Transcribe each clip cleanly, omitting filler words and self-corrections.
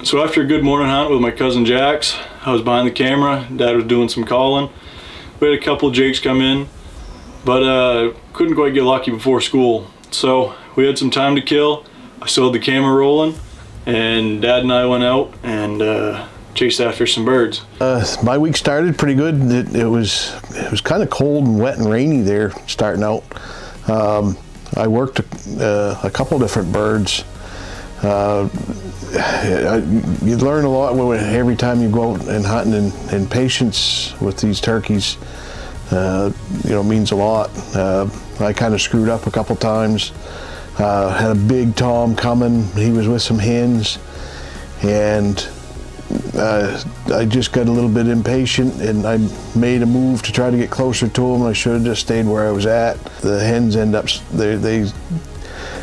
So after a good morning hunt with my cousin Jax, I was behind the camera. Dad was doing some calling. We had a couple of jakes come in, but couldn't quite get lucky before school. So we had some time to kill. I still had the camera rolling, and Dad and I went out and chased after some birds. My week started pretty good. It was kind of cold and wet and rainy there starting out. I worked a couple different birds. You learn a lot every time you go out and hunting, and patience with these turkeys, means a lot. I kind of screwed up a couple times. Had a big tom coming. He was with some hens, and I just got a little bit impatient, and I made a move to try to get closer to him. I should have just stayed where I was at. The hens end up,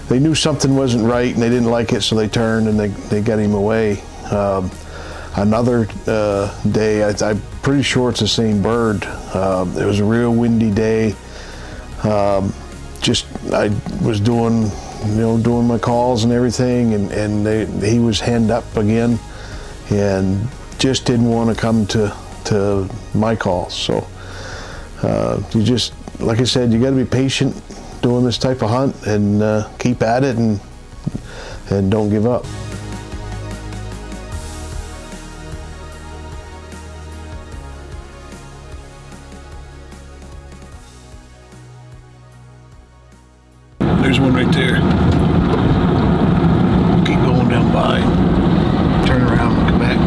they knew something wasn't right and they didn't like it, so they turned and they got him away. Another day, I'm pretty sure it's the same bird. It was a real windy day. I was doing my calls and everything, and he was henned up again and just didn't want to come to my calls. So you just, like I said, you got to be patient doing this type of hunt and keep at it and don't give up. There's one right there. Keep going down by, turn around and come back.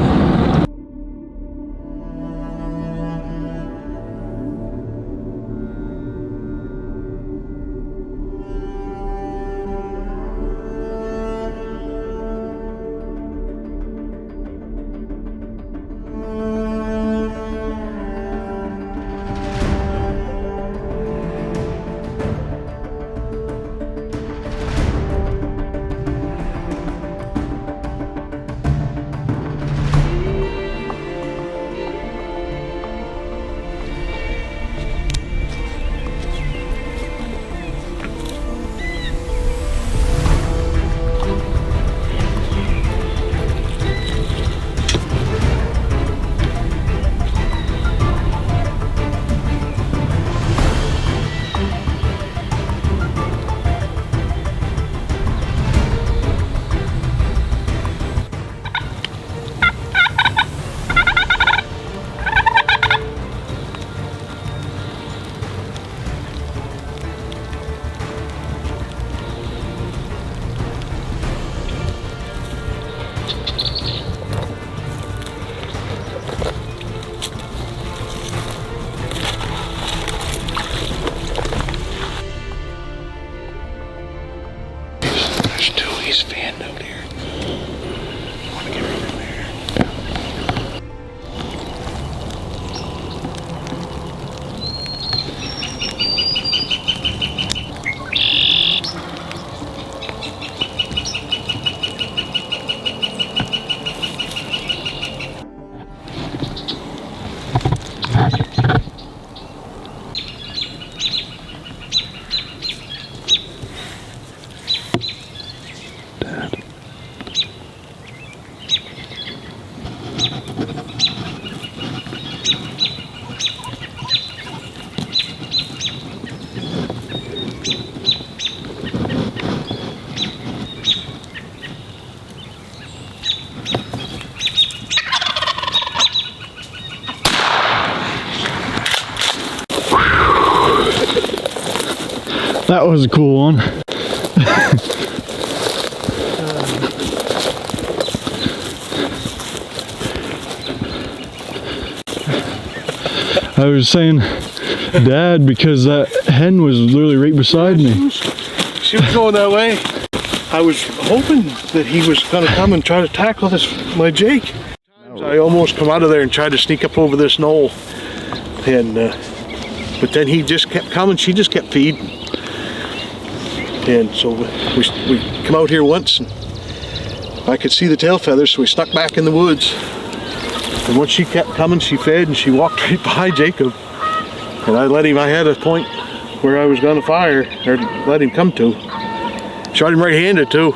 He's fanned out here. I want to get rid of him here. That was a cool one. I was saying, Dad, because that hen was literally right beside me. She was going that way. I was hoping that he was going to come and try to tackle my Jake. I almost come out of there and tried to sneak up over this knoll, and but then he just kept coming. She just kept feeding. And so we come out here once, and I could see the tail feathers, so we snuck back in the woods. And once she kept coming, she fed, and she walked right by Jacob. And I had a point where I was going to fire, or let him come to. Shot him right-handed too.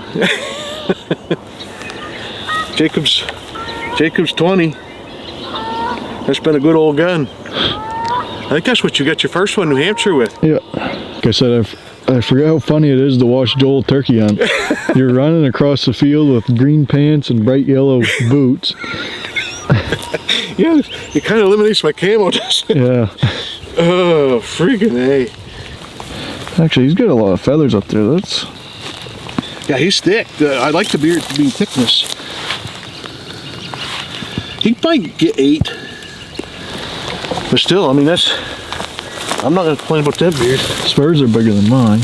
Jacob's 20. That's been a good old gun. I think that's what you got your first one, New Hampshire, with. Yeah. Like I said, I forget how funny it is to watch Joel turkey hunt. You're running across the field with green pants and bright yellow boots. Yeah, it kind of eliminates my camo, doesn't it? Yeah. Oh, freaking A. Actually, he's got a lot of feathers up there. That's... Yeah, he's thick. I like the beard to be thickness. He might get 8. But still, I mean, that's... I'm not going to complain about that beard. Spurs are bigger than mine.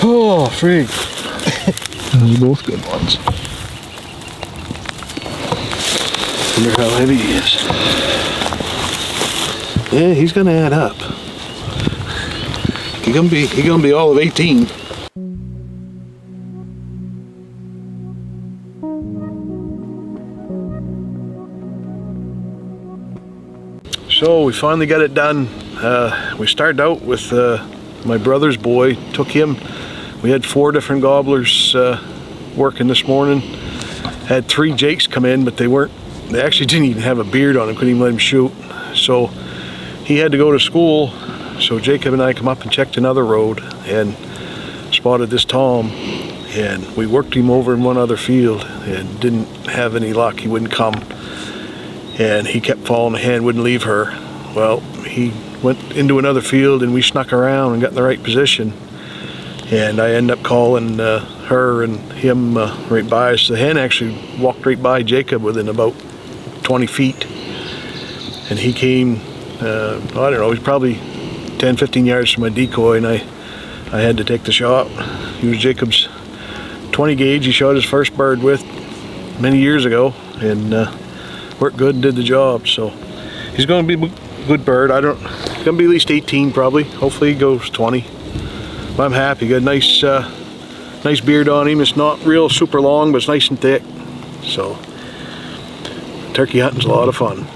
Oh, frig. Those are both good ones. Wonder how heavy he is. Yeah, he's going to add up. He's gonna be all of 18. So we finally got it done. We started out with my brother's boy. Took him. We had 4 different gobblers working this morning. Had 3 jakes come in, but they actually didn't even have a beard on them. Couldn't even let him shoot. So he had to go to school. So Jacob and I come up and checked another road and spotted this tom, and we worked him over in one other field and didn't have any luck. He wouldn't come, and he kept following the hand, wouldn't leave her. Well, he went into another field and we snuck around and got in the right position, and I ended up calling her and him right by us. The hen actually walked right by Jacob within about 20 feet, and he came, I don't know, he's probably 10-15 yards from my decoy, and I had to take the shot. He was Jacob's 20 gauge. He shot his first bird with many years ago, and worked good and did the job. So he's going to be a good bird. He's going to be at least 18 probably. Hopefully he goes 20. But I'm happy. Got a nice beard on him. It's not real super long, but it's nice and thick. So turkey hunting's a lot of fun.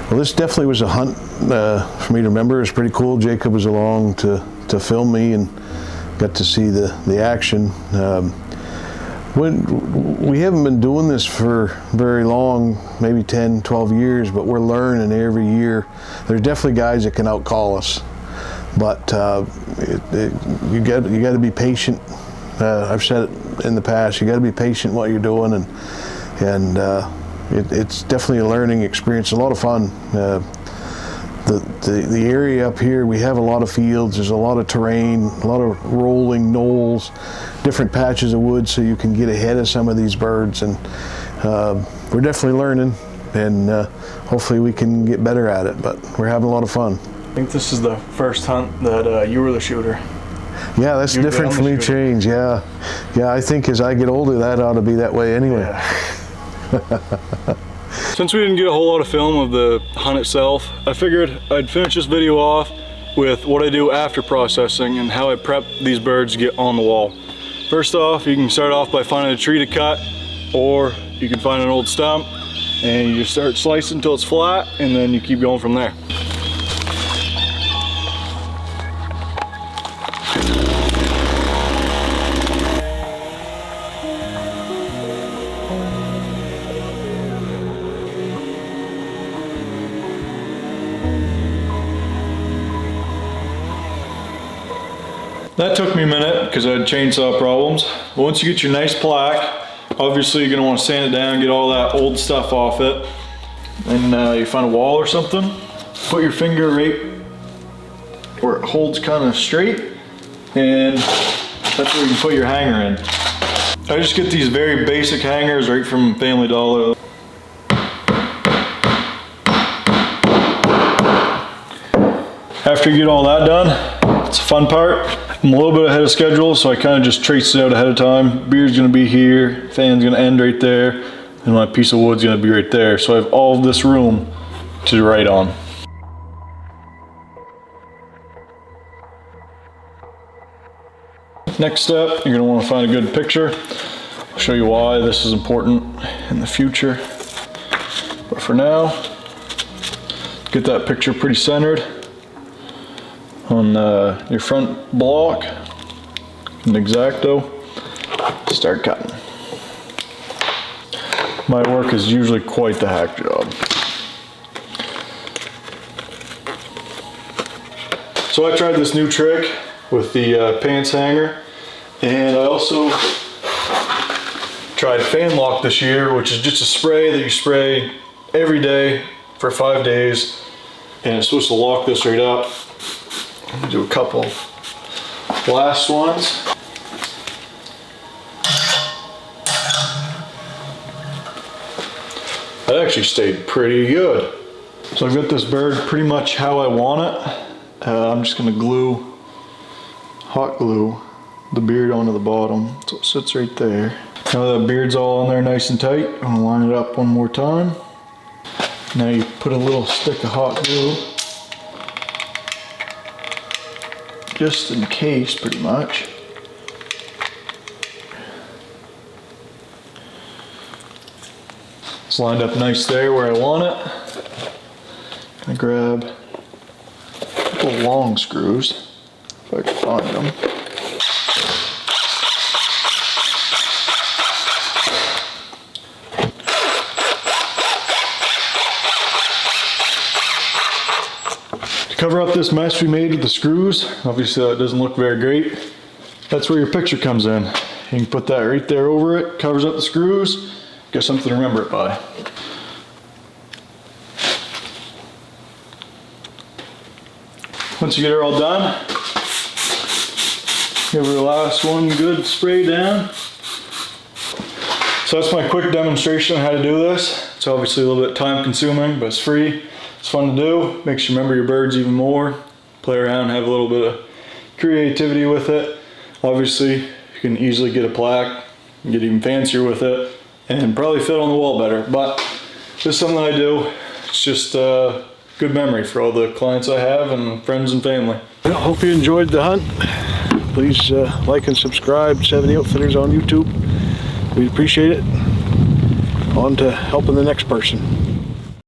Well, this definitely was a hunt for me to remember. It was pretty cool. Jacob was along to film me and got to see the action. We haven't been doing this for very long, maybe 10, 12 years, but we're learning every year. There's definitely guys that can outcall us, but you got to be patient. I've said it in the past. You got to be patient in what you're doing, and it's definitely a learning experience. A lot of fun. The area up here, we have a lot of fields. There's a lot of terrain, a lot of rolling knolls, different patches of wood, so you can get ahead of some of these birds. And we're definitely learning, and hopefully we can get better at it. But we're having a lot of fun. I think this is the first hunt that you were the shooter. Yeah, that's different for me. Change. Yeah, I think as I get older, that ought to be that way anyway. Yeah. Since we didn't get a whole lot of film of the hunt itself, I figured I'd finish this video off with what I do after processing and how I prep these birds to get on the wall. First off, you can start off by finding a tree to cut, or you can find an old stump and you just start slicing until it's flat, and then you keep going from there. That took me a minute because I had chainsaw problems. But once you get your nice plaque, obviously you're gonna want to sand it down, get all that old stuff off it. And you find a wall or something, put your finger right where it holds kind of straight, and that's where you can put your hanger in. I just get these very basic hangers right from Family Dollar. After you get all that done, it's a fun part. I'm a little bit ahead of schedule, so I kind of just traced it out ahead of time. Beard's gonna be here, fan's gonna end right there, and my piece of wood's gonna be right there. So I have all of this room to write on. Next step, you're gonna want to find a good picture. I'll show you why this is important in the future. But for now, get that picture pretty centered on your front block, an X-Acto. Start cutting. My work is usually quite the hack job. So I tried this new trick with the pants hanger, and I also tried fan lock this year, which is just a spray that you spray every day for 5 days, and it's supposed to lock this right up. I'm gonna do a couple last ones. That actually stayed pretty good. So I've got this bird pretty much how I want it. I'm just gonna glue, hot glue, the beard onto the bottom, so it sits right there. Now that beard's all on there nice and tight, I'm gonna line it up one more time. Now you put a little stick of hot glue, just in case, pretty much. It's lined up nice there where I want it. Gonna grab a couple long screws, if I can find them. To cover up this mess we made with the screws, obviously that doesn't look very great. That's where your picture comes in. You can put that right there over it, covers up the screws, got something to remember it by. Once you get it all done, give the last one good spray down. So that's my quick demonstration on how to do this. It's obviously a little bit time consuming, but it's free. It's fun to do. Makes you remember your birds even more. Play around, have a little bit of creativity with it. Obviously, you can easily get a plaque, and get even fancier with it, and probably fit on the wall better. But this is something I do. It's just a good memory for all the clients I have and friends and family. I hope you enjoyed the hunt. Please like and subscribe, 70 Outfitters on YouTube. We appreciate it. On to helping the next person.